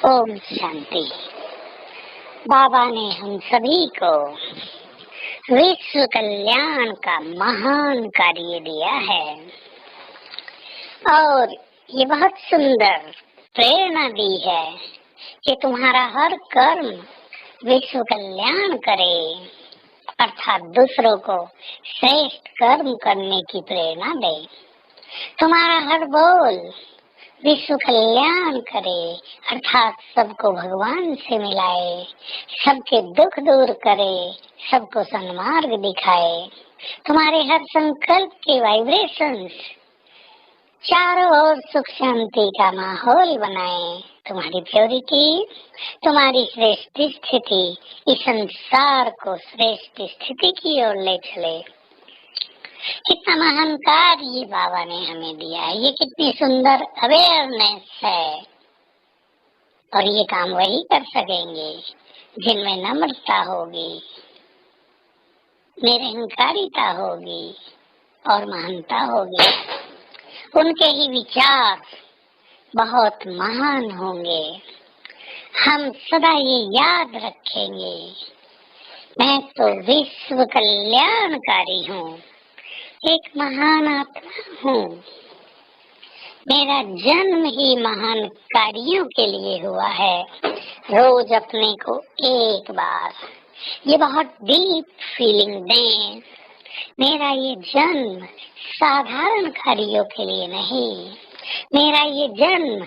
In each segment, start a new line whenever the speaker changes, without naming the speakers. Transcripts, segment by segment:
ओम शांति। बाबा ने हम सभी को विश्व कल्याण का महान कार्य दिया है और ये बहुत सुंदर प्रेरणा दी है कि तुम्हारा हर कर्म विश्व कल्याण करे, अर्थात दूसरों को श्रेष्ठ कर्म करने की प्रेरणा दे। तुम्हारा हर बोल विश्व कल्याण करे, अर्थात सबको भगवान से मिलाए, सबके दुख दूर करे, सबको सन्मार्ग दिखाए। तुम्हारे हर संकल्प के वाइब्रेशंस चारों ओर सुख शांति का माहौल बनाए। तुम्हारी प्योरिटी, तुम्हारी श्रेष्ठ स्थिति इस संसार को श्रेष्ठ स्थिति की ओर ले चले। कितना महान कार्य बाबा ने हमें दिया है, ये कितनी सुंदर अवेयरनेस है। और ये काम वही कर सकेंगे जिनमें नम्रता होगी, निरहंकारिता होगी और महानता होगी। उनके ही विचार बहुत महान होंगे। हम सदा ये याद रखेंगे, मैं तो विश्व कल्याणकारी हूँ, एक महान आत्मा हूँ। मेरा जन्म ही महान कार्यों के लिए हुआ है। रोज अपने को एक बार ये बहुत डीप फीलिंग दें, मेरा ये जन्म साधारण कार्यों के लिए नहीं, मेरा ये जन्म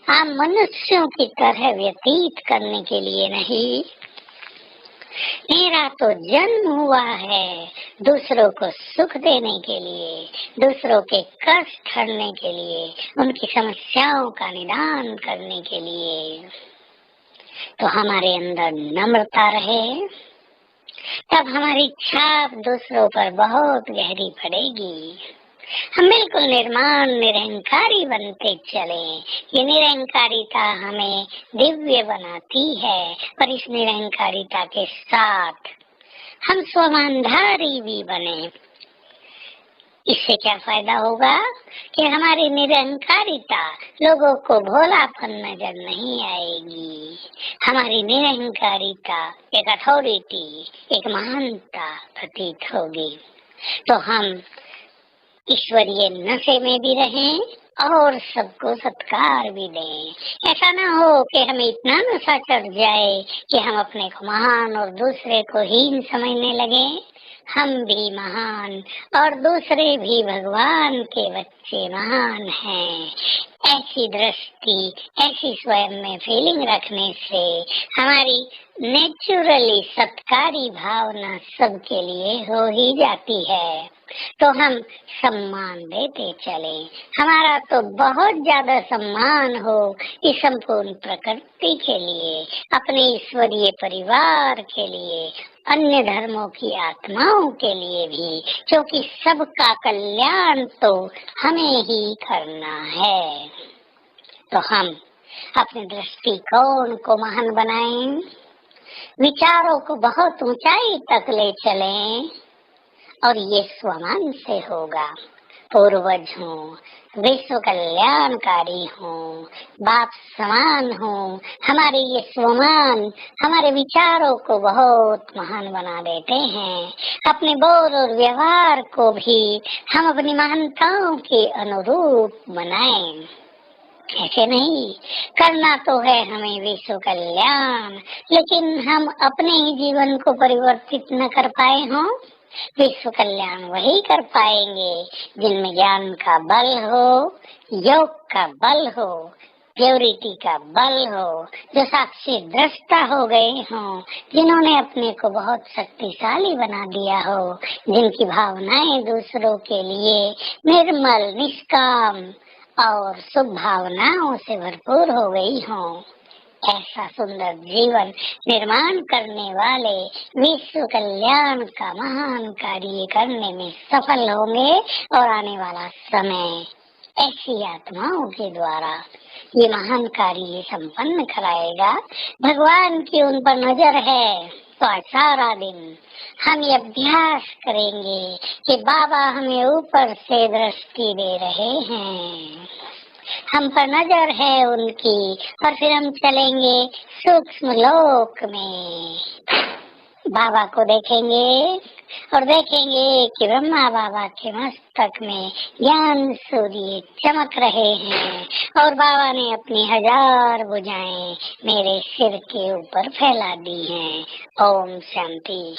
आम मनुष्यों की तरह व्यतीत करने के लिए नहीं, मेरा तो जन्म हुआ है दूसरों को सुख देने के लिए, दूसरों के कष्ट हरने के लिए, उनकी समस्याओं का निदान करने के लिए। तो हमारे अंदर नम्रता रहे, तब हमारी छाप दूसरों पर बहुत गहरी पड़ेगी। हम बिल्कुल निर्माण निरहंकारी बनते चले। ये निरहंकारिता हमें दिव्य बनाती है, पर इस निरहंकारिता के साथ हम स्वमानधारी भी बने। इससे क्या फायदा होगा कि हमारी निरहंकारिता लोगों को भोलापन नजर नहीं आएगी। हमारी निरहंकारिता एक अथॉरिटी, एक महानता प्रतीत होगी। तो हम ईश्वरीय नशे में भी रहें और सबको सत्कार भी दें। ऐसा ना हो कि हमें इतना नशा चढ़ जाए कि हम अपने को महान और दूसरे को हीन समझने लगे। हम भी महान और दूसरे भी भगवान के बच्चे महान हैं। ऐसी दृष्टि, ऐसी स्वयं में फीलिंग रखने से हमारी नेचुरली सत्कारी भावना सबके लिए हो ही जाती है। तो हम सम्मान देते चले। हमारा तो बहुत ज्यादा सम्मान हो इस संपूर्ण प्रकृति के लिए, अपने ईश्वरीय परिवार के लिए, अन्य धर्मों की आत्माओं के लिए भी, क्योंकि सबका कल्याण तो हमें ही करना है। तो हम अपने दृष्टिकोण को महान बनाएं, विचारों को बहुत ऊंचाई तक ले चलें और ये स्वमान से होगा। पूर्वज हूँ, विश्व कल्याणकारी हूँ, बाप समान हूँ। हमारे ये स्वमान हमारे विचारों को बहुत महान बना देते हैं। अपने बोल और व्यवहार को भी हम अपनी महानताओं के अनुरूप बनाएं। ऐसे नहीं, करना तो है हमें विश्व कल्याण, लेकिन हम अपने ही जीवन को परिवर्तित न कर पाए हों। विश्व कल्याण वही कर पाएंगे जिनमें ज्ञान का बल हो, योग का बल हो, प्योरिटी का बल हो, जो साक्षी दृष्टा हो गए हों, जिन्होंने अपने को बहुत शक्तिशाली बना दिया हो, जिनकी भावनाएं दूसरों के लिए निर्मल, निष्काम और शुभ भावनाओं से भरपूर हो गई हों। ऐसा सुंदर जीवन निर्माण करने वाले विश्व कल्याण का महान कार्य करने में सफल होंगे और आने वाला समय ऐसी आत्माओं के द्वारा ये महान कार्य संपन्न कराएगा। भगवान की उन पर नजर है। तो आज सारा दिन हम ये अभ्यास करेंगे कि बाबा हमें ऊपर से दृष्टि दे रहे हैं, हम पर नजर है उनकी और फिर हम चलेंगे सूक्ष्म लोक में। बाबा को देखेंगे और देखेंगे कि ब्रह्मा बाबा के मस्तक में ज्ञान सूर्य चमक रहे हैं और बाबा ने अपनी 1000 भुजाएं मेरे सिर के ऊपर फैला दी हैं। ओम शांति।